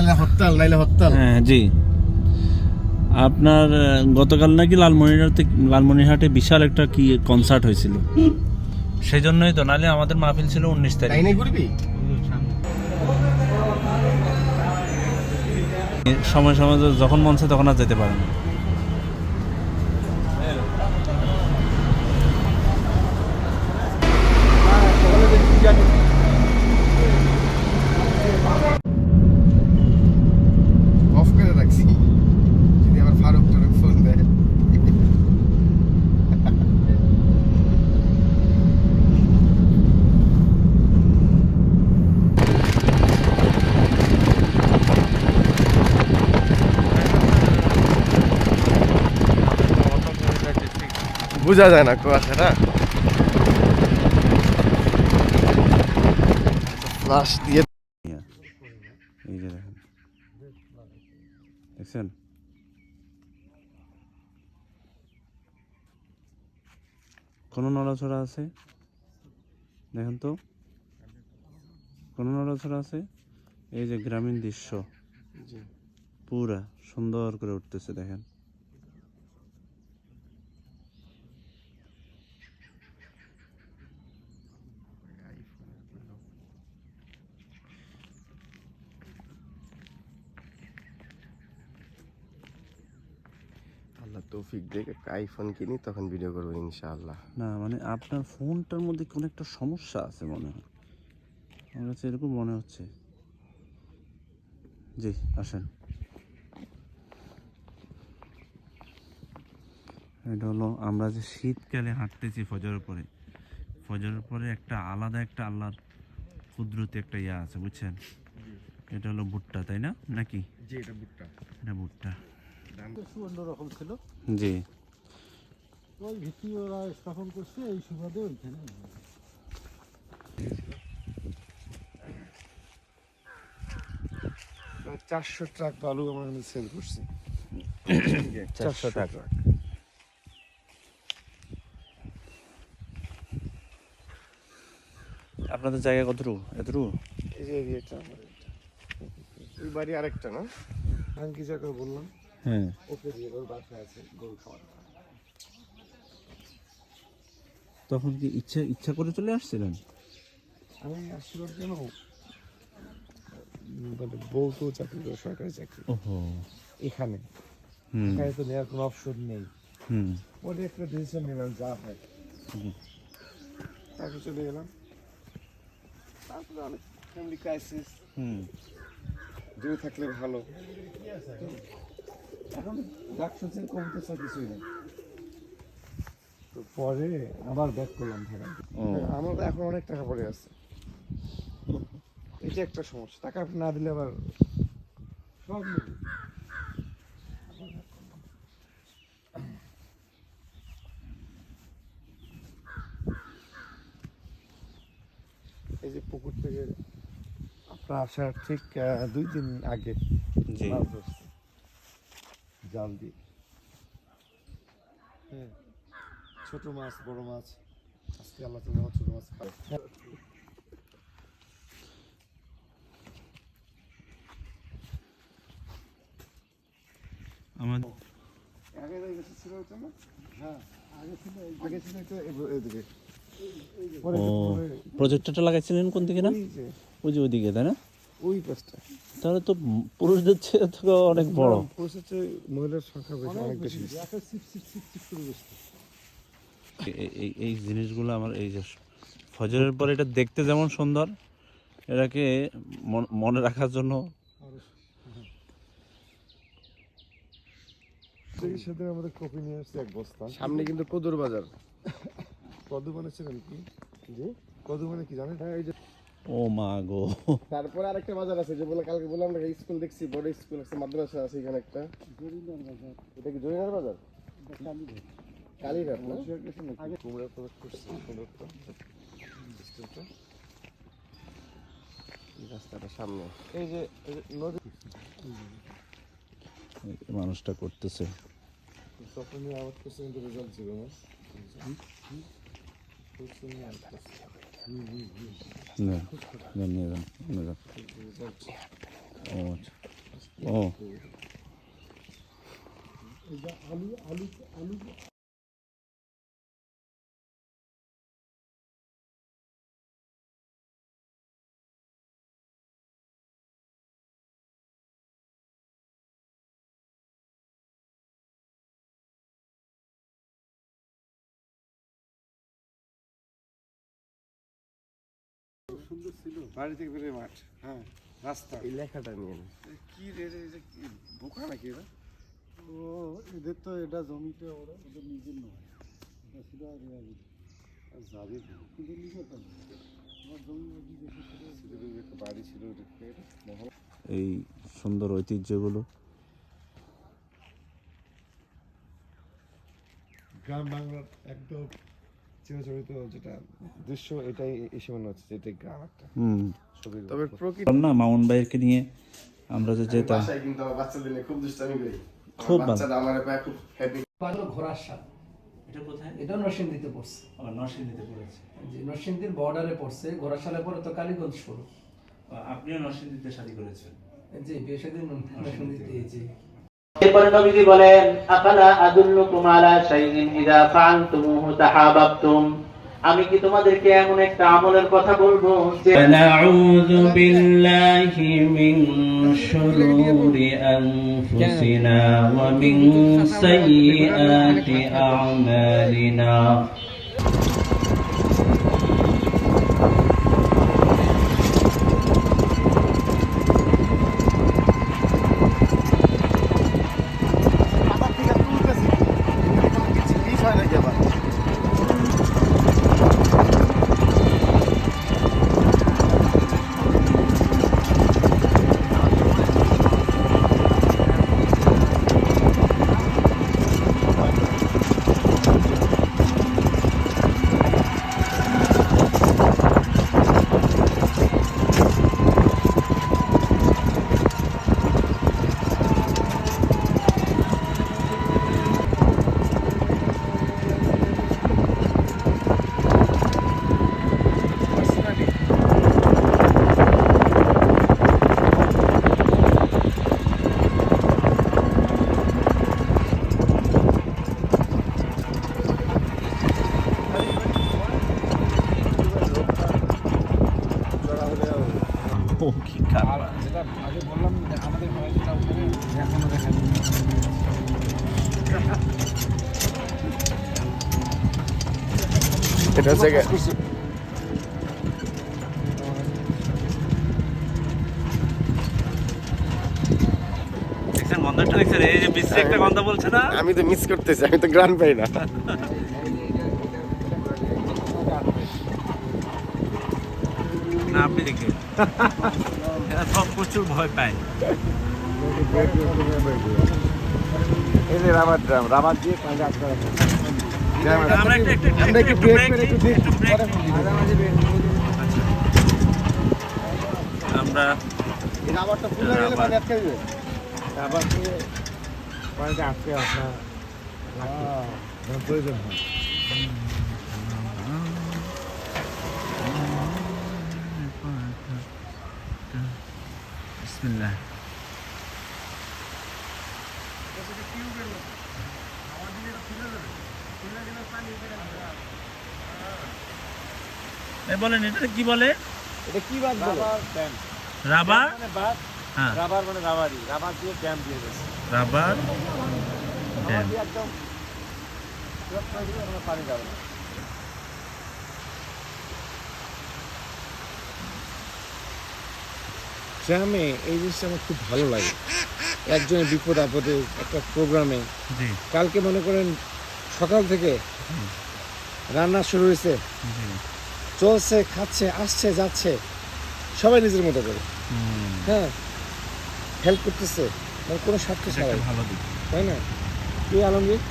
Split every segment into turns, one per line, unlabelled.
হ্যাঁ জি, আপনার গতকাল নাকি লালমনিরহাটে বিশাল একটা কি কনসার্ট হয়েছিল, সেই জন্যই তো, নাহলে আমাদের মাহফিল ছিল 19 তারিখ। সময় সময় যখন মন চায় তখন আর যেতে পারে না।
অফ করে রাখছি, যদি আবার ফারুক ফোন দেয়। বোঝা যায় না কুয়াশাটা, ফ্লাশ দিয়ে।
এই যে দেখেন, দেখছেন কোনো নড়াচড়া আছে? দেখেন তো, কোনো নড়াচড়া আছে? এই যে গ্রামীণ দৃশ্য পুরা সুন্দর করে উঠতেছে, দেখেন।
আল্লাহ তৌফিক দেখে আইফোন কিনি, তখন ভিডিও করবো ইনশাআল্লাহ।
না মানে আপনার ফোনটার মধ্যে কোনো একটা সমস্যা আছে মনে হয়, আমার কাছে এরকম মনে হচ্ছে। জি আসেন, এটা হলো আমরা যে শীতকালে হাঁটতেছি ফজরের পরে একটা আলাদা একটা আল্লাহর কুদরতি একটা ইয়া আছে, বুঝছেন? এটা হলো ভুট্টা, তাই না নাকি?
জি, এটা ভুট্টা।
এটা ভুট্টা,
অন্যরকম ছিল,
জি।
ওই ভিত্তি ওরা স্থাপন করছে এই সুবাদে ওইখানে।
400 ট্রাক বালু আমার সেল করছি।
400 টাকা। আপনাদের জায়গা কতটুকু? এতটুকু?
এই যে এরিয়াটা আমার, ওই বাড়ি আরেকটা না, আমি কি জায়গা বললাম,
হ্যাঁ।
ওকে দিয়ে ওর বাসায় আছে গরু খাওয়ার।
তখন কি ইচ্ছা করে চলে আসছিলেন?
আমি আসছিলাম কেন, মানে বলতো চাকরি করে, সরকারি চাকরি।
ওহো,
এখানে
হুম
এখানে তো নেওয়ার কোনো অপশন নেই।
হুম
পরে একটা ডিসিশন নিলাম, যা হয়। তারপর চলে গেলাম, তারপরে অনেক ফ্যামিলি ক্রাইসিস,
হুম
দূরে থাকলে ভালো। এখন ডাক শুনছেন, কমতেছে কিছুই নেই। তো পরে আবার ব্যাক করলাম ঢাকা।
ও।
আমার এখন অনেক টাকা পড়ে আছে, এটা একটা সমস্যা। টাকা না দিলে আবার সব নেবে। এই যে পুকুর থেকে আপনার আসার ঠিক 2 দিন আগে
জি।
মাছ ধরছে জাল দিয়ে। হ্যাঁ, ছোট মাছ, বড় মাছ। আজকে আল্লাহ তাআলা ছোট মাছ খাবে।
আমার
আগে গেছে ছিল ওটা না? হ্যাঁ, আগে ছিল এটা এদিকে। পরে
ও,
পরে
প্রজেক্টরটা লাগাইছিলেন কোন দিকে? না
ওই যে
ওই যে ওইদিকে, তাই না?
ওই পাশটা।
তাহলে তো পুরুষদের চেয়ে তো অনেক বড়।
পৌঁছেছে, মহিলার সংখ্যা বেশি, অনেক বেশি।
এই জিনিসগুলো আমার, এই যে ফজরের পরে এটা দেখতে যেমন সুন্দর, এটাকে মনে রাখার জন্য।
সেদিন আমাদের কপি নিয়ে আসছে 1 বস্তা। সামনে কিন্তু কদুর বাজার। কদু মানে ছিলেন কি? জি, কদু মানে কি জানেন? হ্যাঁ, এই যে।
ও মা গো।
তারপরে আরেকটা বাজার আছে, যে বলে কালকে বললাম না, স্কুল দেখছি, বড় স্কুল আছে, মাদ্রাসা আছে এখানে একটা। এটা কি জরিনার বাজার? কালীঘাট না? কুমড়া প্রবেশ করছি, রাস্তাটা সামনে। এই যে নদী,
মানুষটা করতেছে।
তখনই আবাদ করছে, কিন্তু রেজাল্ট ছিল না।
নিয়ে যান, নিয়ে যান। ও আচ্ছা। ও
এই যে আলু আলু আলু সুন্দর ছিল।
বাড়ি থেকে বেরিয়ে মাঠ,
হ্যাঁ, রাস্তা।
এই লেখাটা নিয়ে নে। কি রে রে, এটা কি বোকা নাকি এরা?
ও এদের তো এটা জমিতে ওরা ওদের নিজের নয়, এটা ছিল আর
আর যাবে কি?
কিন্তু নিজের তো না। আমার জমি ওদিকে বেশি ছিল।
ছেলেদের একটা বাড়ি ছিল ওটা মহল।
এই সুন্দর ঐতিহ্যগুলো
গ্রাম বাংলার একদম চিরচরিত যেটা দৃশ্য, এটাই এসে মনে হচ্ছে যে এটাই গ্রাম একটা ছবির। তবে প্রকৃতি
না মামুন ভাইকে নিয়ে আমরা যে যেতাম
বাসায় কিন্তু আমার বাচ্চাদের নিয়ে খুব দুষ্টামি করি।
খুব ভালো।
বাচ্চারা আমার পায়ে খুব হ্যাপি।
পাগল ঘোড়ার সাপ,
এটা কোথায়
এটাও নরসিংদীতে পড়ছে।
নরসিংদীতে পড়েছে
যে নরসিংদীর বর্ডারে পড়ছে, ঘোড়াশালে পরে তো কালীগঞ্জ শুরু।
আপনিও নরসিংদীতে শাদী করেছেন
যে বিয়ে শাদী নরসিংদীতে এই যে
এরপরে নবীজি বলেন আফালা আদুল্লুকুম আলা শাইইন ইযা ফাআলতুমুহু তাহাবাবতুম, আমি কি তোমাদেরকে এমন একটা আমলের কথা বলবো যে নাউযু বিল্লাহি মিন শুরুরি আনফুসিনা ওয়া মিন সাইয়্যাতি আ'মালিনা।
ও কি খারাপ
যেটা আগে বললাম যে আমাদের ঘরে যেটা ওখানে এখনো দেখানি।
এটা হচ্ছে
দেখছেন গন্ধটা দেখছেন এই যে বিশ্রী একটা গন্ধ বলছে না
আমি তো মিস করতেছি, আমি তো গ্রান পাই না।
না আপনি দেখে এরা সব প্রচুর ভয় পায়
এই যে রাবার ড্রাম, রাবার দিয়ে কাজে আটকে রাখা।
আমরা
আমরা একটু ব্রেক করে একটু ব্রেক পরে
আচ্ছা আমরা
এই রাবারটা ফুল হয়ে গেলে
রাবার।
পানি আটকে দিবে। রাবার দিয়ে পানিতে আটকে রাখা প্রয়োজন হয়।
বিসমিল্লাহ এই বলেন এটা কি বলে
এটা কি বাদ বলে?
রাবার
মানে বাদ,
হ্যাঁ
রাবার মানে রাবারই, রাবার দিয়ে ড্যাম দিয়ে গেছে।
রাবার
রাবার দিয়ে একদম সুরক্ষা করে দিলে ওখানে পানি যাবে না। গ্রামে এই জিনিসটা আমার খুব ভালো লাগে। একজনের বিপদ আপদে একটা প্রোগ্রামে
জি
কালকে মনে করেন সকাল থেকে রান্না শুরু হয়েছে,
জি
চলছে, খাচ্ছে, আসছে, যাচ্ছে, সবাই নিজের মতো করে, হ্যাঁ, হেল্প করতেছে, মানে কোনো স্বার্থ
এটা
ছাড়াই,
একটা ভালো দিক
তাই না? কি আলমগীর,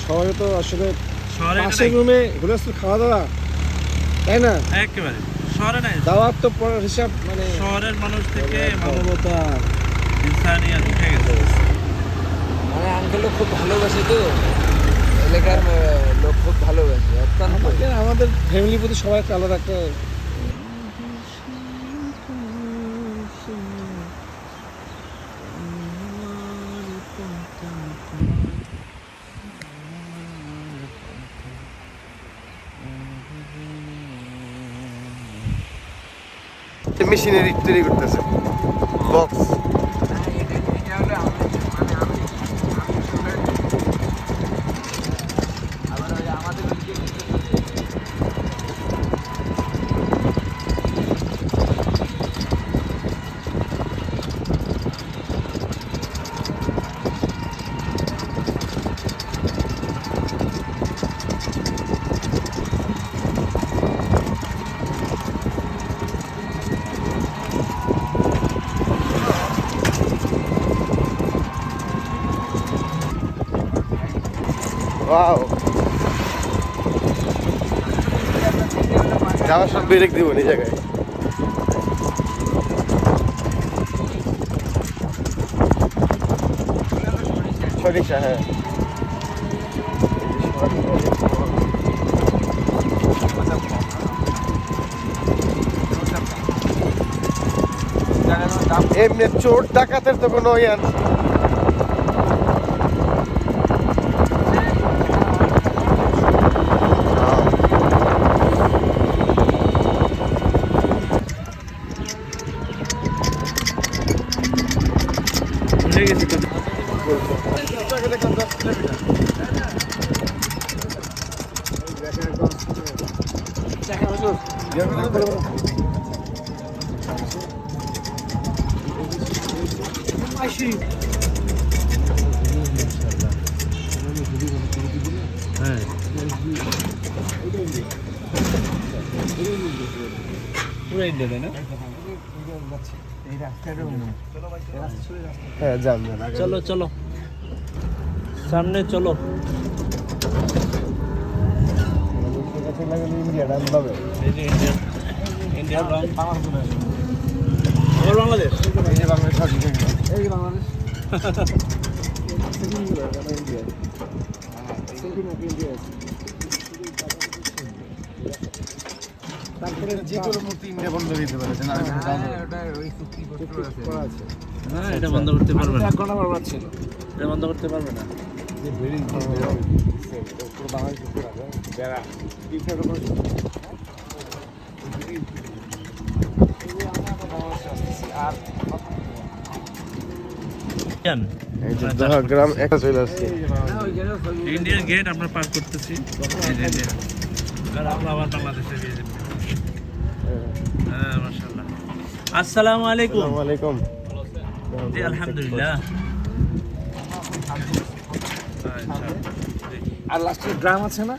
শহরে তো আসলে
শহরে এটা
পাশের
নাই।
রুমে হুলস্থুল খাওয়া দাওয়া, তাই না?
একেবারে শহরে নাই
দাওয়াত তো পরের হিসাব, মানে
শহরের মানুষ থেকে মানবতা ইনসানিয়াত উঠে গেছে
মানে আঙ্কেলও খুব ভালোবাসে তো, এলাকার লোক খুব ভালোবাসে অত্যন্ত।
আমাদের ফ্যামিলির প্রতি সবাই একটা আলাদা একটা
মেশিনারি তৈরি করতেছে বক্স। ওয়াও, যাওয়ার সব ব্রেক দিব এই জায়গায়। সরিষা, হ্যাঁ এমনি চোর ডাকাতের তো কোনো ইয়ে না। হ্যাঁ যান যান,
চলো চলো সামনে চলো। এই যে ইন্ডিয়ার রং বাংলাদেশ,
এই যে বাংলাদেশ, এই যে বাংলাদেশ। তারপরে যে কোনো মূর্তি ইন্ডিয়া বন্ধ দিতে পারে না,
হ্যাঁ এটা বন্ধ করতে পারবে না,
1 ঘন্টা বরবাদ ছিল।
এটা বন্ধ করতে পারবে না।
গ্রাম একটা চলে আসছে।
ইন্ডিয়ান গেট আমরা পার করতেছি, আমরা আবার বাংলাদেশে দিয়ে যাবো। হ্যাঁ মাশাআল্লাহ। আসসালামু আলাইকুম।
আসসালামু আলাইকুম।
জি আলহামদুলিল্লাহ।
আর লাস্টে গ্রাম আছে না,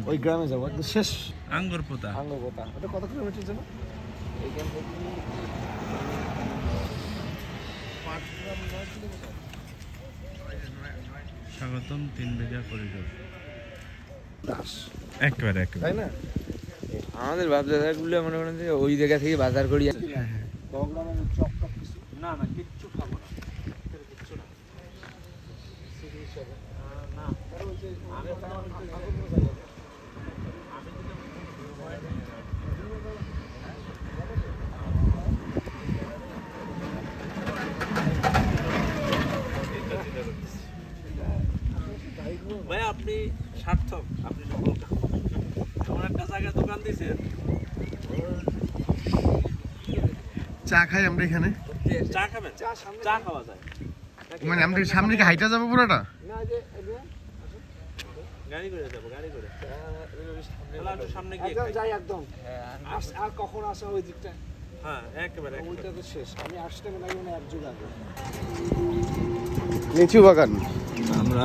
ওই গ্রামে যাবো একদম শেষ।
আঙ্গুর পোতা
আঙ্গবোতা, ওটা কত কিলোমিটার যেন?
স্বাগতম 3 বিঘা করিডোর।
দাস,
একেবারে
তাই না?
আমাদের বাপদাদাগুলো মনে করেন যে ওই জায়গা থেকে বাজার করি।
প্রোগ্রামের চপ টপ কিছু
না না কিচ্ছু খাবো না, কিচ্ছু না। ভাই আপনি সার্থক, আপনি সফল। এমন একটা জায়গায় দোকান দিয়েছেন,
চা খাই আমরা এখানে,
চা খাবেন? চা খাওয়া যায়,
মানে আমরা সামনে কি হাইটা যাবো পুরোটা?
গাড়ি করে যাবো, গাড়ি করে। তাহলে একটু সামনে গিয়ে
একদম
খাই।
যাই একদম। আর কখন আসা ওই দিকটা?
হ্যাঁ একেবারে
ওইটা তো শেষ। আমি আসতে লাগবে না 1 যুগ আগে।
লিচু বাগান।
আমরা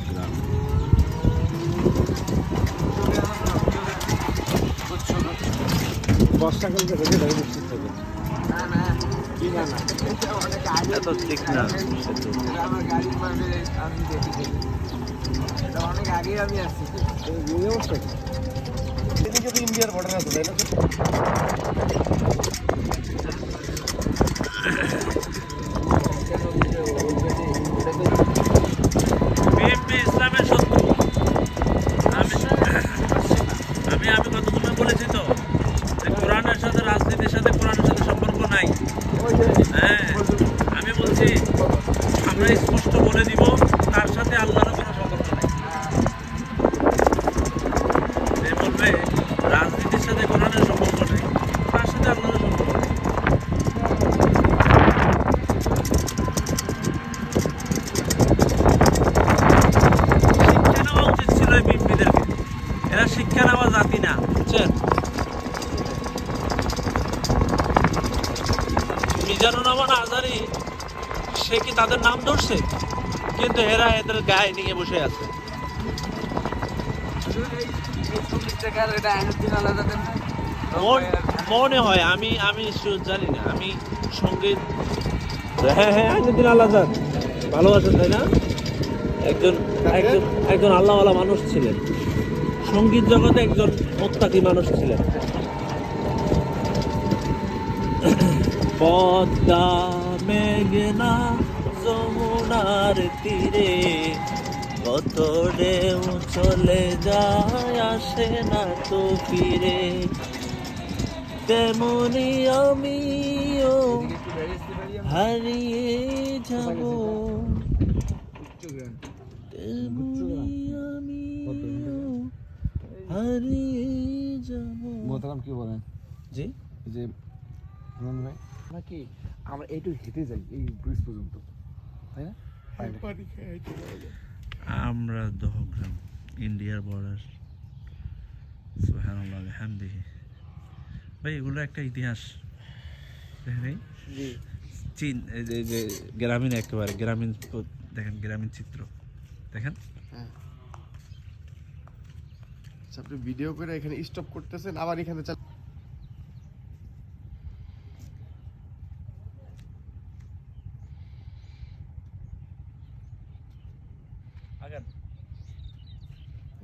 গ্রাম
বর্ষাকালকে দেখে দেখে নিশ্চিত হবে।
এত ঠিক না।
আমার গাড়ির পাশে আমি দেখি, এটা অনেক আগে আমি আসছি।
এই অবস্থা কি?
এদিকে তো ইন্ডিয়ার বর্ডার আছে তাই না?
বিএনপি ইসলামের শত্রু। আমি কতক্ষণ বলেছি তো যে কোরআনের সাথে, রাজনীতির সাথে কোরআনের সাথে সম্পর্ক নাই। হ্যাঁ আমি বলছি, আমরা স্পষ্ট বলে দিব তার সাথে আল্লাহরও কোনো সম্পর্ক নাই। যে বলবে রাজনীতির সাথে কোরআনের সম্পর্ক নেই, তার সাথে আজারি সে কি তাদের নাম ধরছে, কিন্তু এরা এদের গায়ে নিয়ে বসে আছে। মনে হয় আমি জানি না, আমি সঙ্গীত, হ্যাঁ হ্যাঁ আইনুদ্দিন আল আজাদ ভালোবাসেন তাই না? একজন একজন একজন আল্লাহওয়ালা মানুষ ছিলেন, সঙ্গীত জগতে একজন মুত্তাকি মানুষ ছিলেন। পদ্মা মেঘনা যমুনার তীরে কত ঢেউ চলে যায় আসে না তো ফিরে, তেমনি আমিও হারিয়ে যাব, তেমনি আমিও হারিয়ে যাব।
মোহতারাম কি বলেন
জি
এই যে রমন ভাই নাকি আমরা এইটুকু হেঁটে যাই এই ব্রিজ পর্যন্ত, তাই না?
আমরা দহগ্রাম, ইন্ডিয়ার বর্ডার। সুবহানাল্লাহ আলহামদিহি। ভাই এগুলো একটা ইতিহাস দেখেন, এই চীন, এই যে গ্রামীণ, একেবারে গ্রামীণ, দেখেন গ্রামীণ চিত্র দেখেন।
আচ্ছা, আপনি ভিডিও করে এখানে স্টপ করতেছেন, আবার এখানে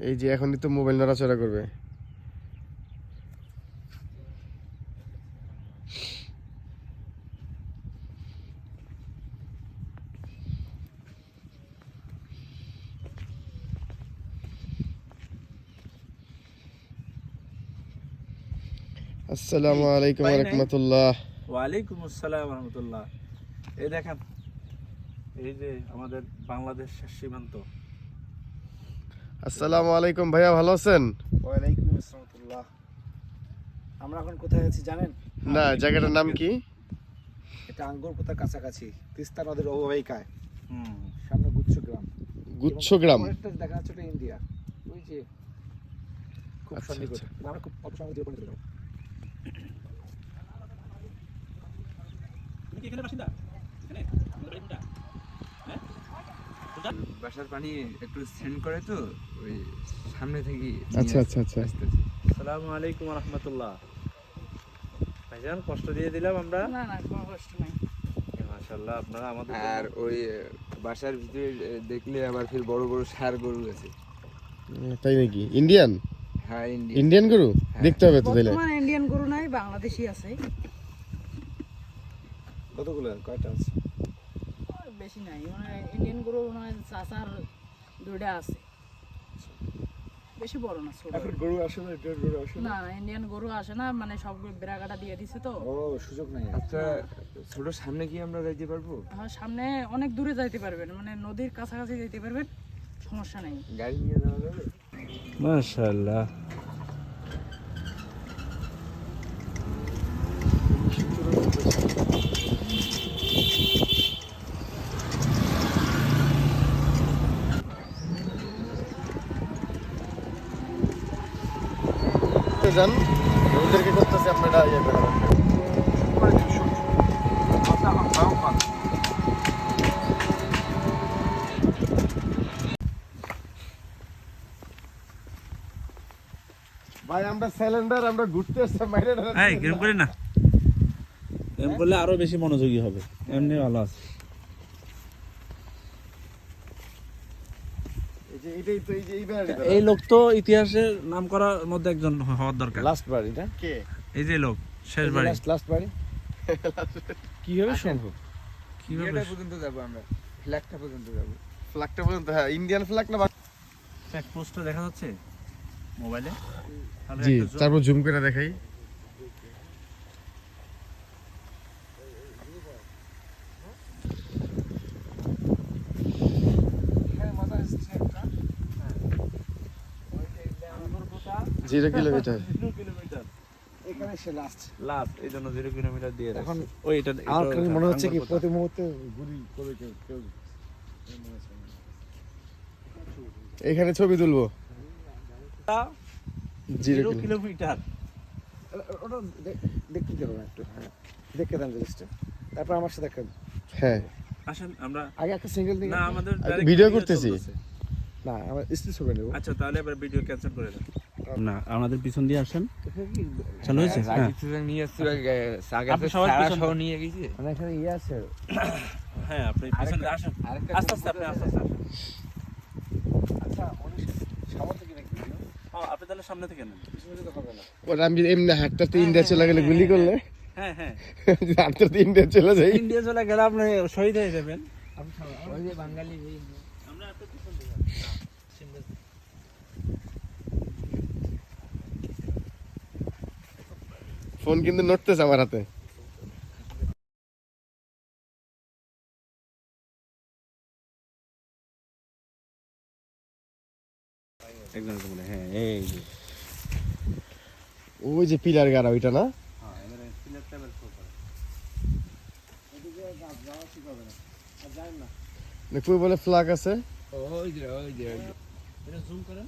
এই যে এখনই তো মোবাইল নড়াচড়া করবে। আসসালামু আলাইকুম ওয়া রাহমাতুল্লাহ।
ওয়ালাইকুম আসসালাম রহমতুল্লাহ। এই দেখেন, এই যে আমাদের বাংলাদেশ সীমান্ত।
আসসালামু আলাইকুম ভাইয়া, ভালো আছেন?
ওয়ালাইকুম আসসালাম। আমরা এখন কোথায় আছি জানেন?
না, জায়গাটার নাম কি?
এটা আঙ্গুরপোতার কাছাকাছি, তিস্তা নদীর অববাহিকায়,
হুম,
সামনে গুচ্ছগ্রাম।
গুচ্ছগ্রাম।
ফরেস্টটা দেখা যাচ্ছে ওটা ইন্ডিয়া, ওই যে খুব
আচ্ছা,
সন্নিকট।
আচ্ছা।
আমরা খুব অল্প সময় দিয়ে পৌঁছে যাব।
তুমি কি এখানে বাসিন্দা? এখানে আমাদের বাড়ি কোনটা? হ্যাঁ কোনটা?
বাসার পানি একটু সেন্ড করে তো ওই সামনে থেকে।
আচ্ছা আচ্ছা আচ্ছা।
আসসালামু আলাইকুম ওয়া রাহমাতুল্লাহ। ভাইজান কষ্ট দিয়ে দিলাম আমরা?
না না কোনো কষ্ট নাই।
মাশাআল্লাহ, আপনারা আমাদের
আর ওই বাসার ভিতরে দেখলে আবার ফির বড় বড় ষাঁড় গরু আছে।
তাই নাকি? ইন্ডিয়ান?
হ্যাঁ
ইন্ডিয়ান গরু দেখতে হবে তো তাইলে।
বর্তমানে ইন্ডিয়ান গরু নাই, বাংলাদেশি আছে।
কতগুলো, কয়টা আছে?
বেশি নাই, মানে ইন্ডিয়ান গরু নয়, চাচার দুইটা আছে, বেশি বড় না, ছোট।
এখন গরু আসে না, ইন্ডিয়ান গরু আসে না।
না না ইন্ডিয়ান গরু আসে না, মানে সবগুলো বেড়াকাটা দিয়ে দিছে তো।
ও, সুযোগ নাই।
আচ্ছা, ছোট সামনে কি আমরা যাইতে পারবো?
আর সামনে অনেক দূরে যাইতে পারবেন, মানে নদীর কাছাকাছি যাইতে পারবেন, সমস্যা নেই।
গাড়ি নিয়ে যাওয়া যাবে?
মাশাআল্লাহ।
যান, ওদেরকে করতেছে আপনারা ইয়ে করা। ভাই আমরা সিলিন্ডার, আমরা ঘুরতে আসছে মাইরে।
এই গেম করি না, গেম করলে আরো বেশি মনোযোগী হবে, এমনি ভালো আছে।
এই যে এটাই তো, এই যে এই বাড়ি
এই লোক তো ইতিহাসের নাম করার মধ্যে একজন হওয়ার দরকার।
লাস্ট বাড়ি না?
কে?
এই যে লোক, শেষ বাড়ি।
লাস্ট বাড়ি কিভাবে সম্ভব?
কিভাবে
এটা পর্যন্ত যাবো আমরা, ফ্ল্যাগটা পর্যন্ত যাবো।
ফ্ল্যাগটা পর্যন্ত? হ্যাঁ, ইন্ডিয়ান ফ্ল্যাগ না?
চেক পোস্টটা দেখা যাচ্ছে মোবাইলে? তাহলে
জি,
একটু zoom-
তারপর জুম করে দেখাই। Zero kilometre.
0 কিলোমিটার
এখানে সে লাস্ট।
লাস্ট, এই জন্য 0 কিলোমিটার দিয়ে রাখছে।
এখন
ওই এটা
আমার
এটা
কাছে মনে হচ্ছে কি
আঙ্গুরপোতা।
প্রতি মুহূর্তে গুলি করে কেউ
এখানে ছবি তুলবো।
0 কিলোমিটার।
ওটা দেখতে দেবো না একটু? হ্যাঁ, দেখে দেন জিনিসটা। তারপর আমার সাথে একটা
হ্যাঁ
আসেন আমরা
আগে একটা সিঙ্গেল দিন
না আমাদের
আচ্ছা,
direct
video করতেছি।
চলতেছে।
না আমার স্ত্রী ছবি নেবো
আচ্ছা তাহলে এবার ভিডিও ক্যান্সেল করে দেন না আমাদের পিছন দিয়ে আসেন চালু হয়েছে হ্যাঁ
নিয়ে আসছি
আপনি সবার পিছন
নিয়ে গেছি
মানে এখানে ইয়ে আছে
হ্যাঁ আপনি পিছন দিয়ে আসেন আস্তে আস্তে আপনি আস্তে আস্তে আসেন।
আচ্ছা অনেক সামর্থ্য কি নাকি
হ্যাঁ আপনি তাহলে সামনে থেকে নেন
পিছনে যেতে হবে না
ওরা আমি এমনি হাতটাতে ইন্ডিয়া চলে গেলে গুলি করলে
হ্যাঁ হ্যাঁ
হাতটাতে ইন্ডিয়া চলে যাই
ইন্ডিয়া চলে গেলে আপনি শহীদ হয়ে যাবেন
ওই যে বাঙালি
আমরা আপনার পিছন দিয়ে
ফোন কিন্তু নড়তেছে আমার হাতে
একদম হ্যাঁ এই যে
ওই যে পিলার গাড়া ওইটা না
হ্যাঁ এবারে সিলেক্ট টেবিল শো করে
না কই বলে ফ্ল্যাগ আছে
ওই যে
এটা জুম করেন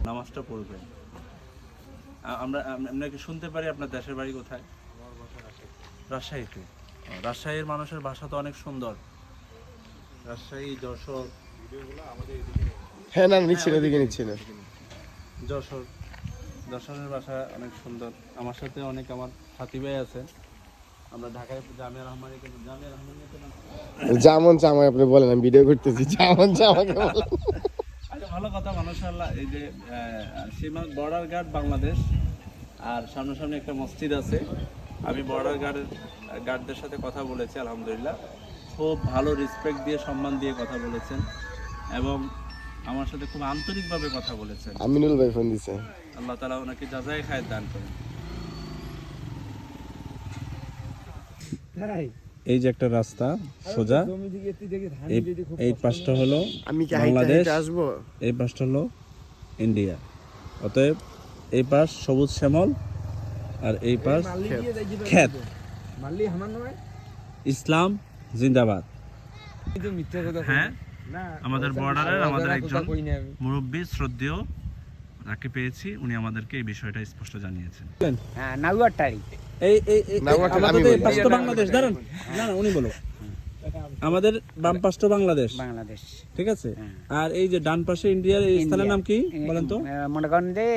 নামাজটা পড়বেন আমরা কি শুনতে পারি আপনার দেশের বাড়ি কোথায় রাজশাহীতে রাজশাহীর মানুষের ভাষা তো অনেক সুন্দর রাজশাহী যশোর
হ্যাঁ না নিচ্ছি না দিকে নিচ্ছি না
যশোরের ভাষা অনেক সুন্দর আমার সাথে অনেক আমার সাথী ভাই আছে আমরা ঢাকায় জামিয়া রহমানিয়াতে
যেমন চামাই আপনি বলেন আমি ভিডিও করতেছি যেমন চামাকে বলেন
আচ্ছা ভালো কথা মাশাআল্লাহ এই যে সীমা বর্ডার গার্ড বাংলাদেশ আর সামনাসামনি একটা মসজিদ আছে আমি বর্ডার গার্ডদের সাথে কথা বলেছি আলহামদুলিল্লাহ খুব ভালো রেসপেক্ট দিয়ে সম্মান দিয়ে কথা বলেছেন এবং আমার সাথে খুব আন্তরিকভাবে কথা বলেছেন
আমিনুল ভাই ফোন দিছে
আল্লাহ তাআলা ওনাকে জাযায়ে খায়ের দান করেন এই যে একটা রাস্তা সোজা এই পাশটা হলো
আমি কি
বাংলাদেশ
হাইটে আসবো
এই পাশটা হলো ইন্ডিয়া অতএব এই পাশ সবুজ শ্যামল আর এই পাশ ক্ষেত ইসলাম জিন্দাবাদ হ্যাঁ আমাদের বর্ডারের আমাদের একজন মুরব্বী শ্রদ্ধেয় তাকে পেয়েছি উনি আমাদেরকে এই বিষয়টা স্পষ্ট জানিয়েছেন
হ্যাঁ নাগুয়াটারি
এই
নাওয়াটা আমি
আমাদের
বলি।
এই পাশটা বাংলাদেশ দাঁড়ান না উনি বলো আমাদের বাম পাশটা বাংলাদেশ
বাংলাদেশ
ঠিক আছে আর এই যে ডান পাশে ইন্ডিয়ার এই স্থানের নাম কি বলেন তো
মনে করেন যে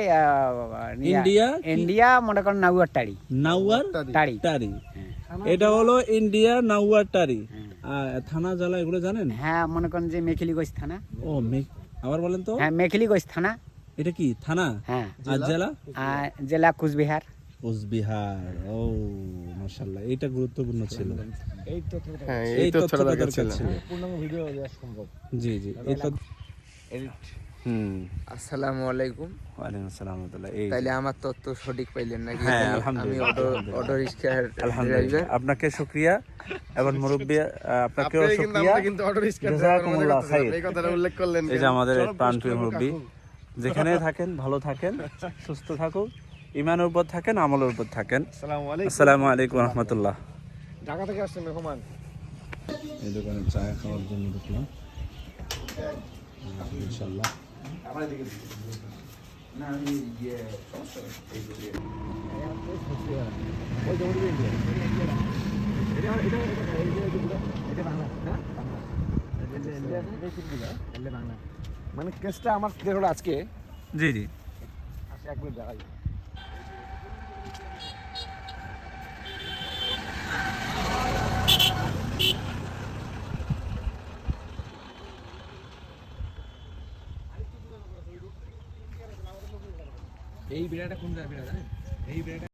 ইন্ডিয়া
ইন্ডিয়া মনে করেন নাগুয়াটারি
নাউয়ার
টারি
টারি এটা হলো ইন্ডিয়া নাউয়ার টারি থানা জেলা এগুলো জানেন
হ্যাঁ মনে করেন যে মেখিলিগঞ্জ থানা
ও আবার বলেন তো
হ্যাঁ মেখিলিগঞ্জ থানা
এটা কি থানা
হ্যাঁ
আর জেলা
আর জেলা কুচবিহার
কোচবিহার ও মাশাআল্লাহ এটা গুরুত্বপূর্ণ ছিল
হ্যাঁ এই তো ছোট দরকার ছিল
পূর্ণাঙ্গ ভিডিও দেওয়া সম্ভব
জি এই তো
আসসালামু আলাইকুম
ওয়ালাইকুম আসসালাম ওয়া রাহমাতুল্লাহ এই
তাইলে আমার তথ্য সঠিক পাইলেন নাকি
হ্যাঁ
আমি
আলহামদুলিল্লাহ
অটো রিকশার
আলহামদুলিল্লাহ আপনাকে শুকরিয়া এবং মুরব্বি আপনাকেও
আপনারা কিন্তু
শুকরিয়া
আমরা কিন্তু অটো রিকশা
জাযাকুমুল্লাহ খাইর
এই কথাটা উল্লেখ করলেন
এই যে আমাদের প্রাণপ্রিয় মুরব্বি যেখানে থাকেন ভালো থাকেন সুস্থ থাকুন ঈমানের উপর থাকেন আমলের উপর থাকেন আসসালামু আলাইকুম ওয়া রাহমাতুল্লাহ
ঢাকা থেকে আসছেন মেহমান
এই দোকানে চা খাওয়ার জন্য ঢুকলাম ইনশাআল্লাহ
মানে কেসটা আমার ক্লিয়ার হলো আজকে
জি
এক মিনিট দেখাই
এই বিড়াটা কোন বিড়া জানেন? এই বিড়াটা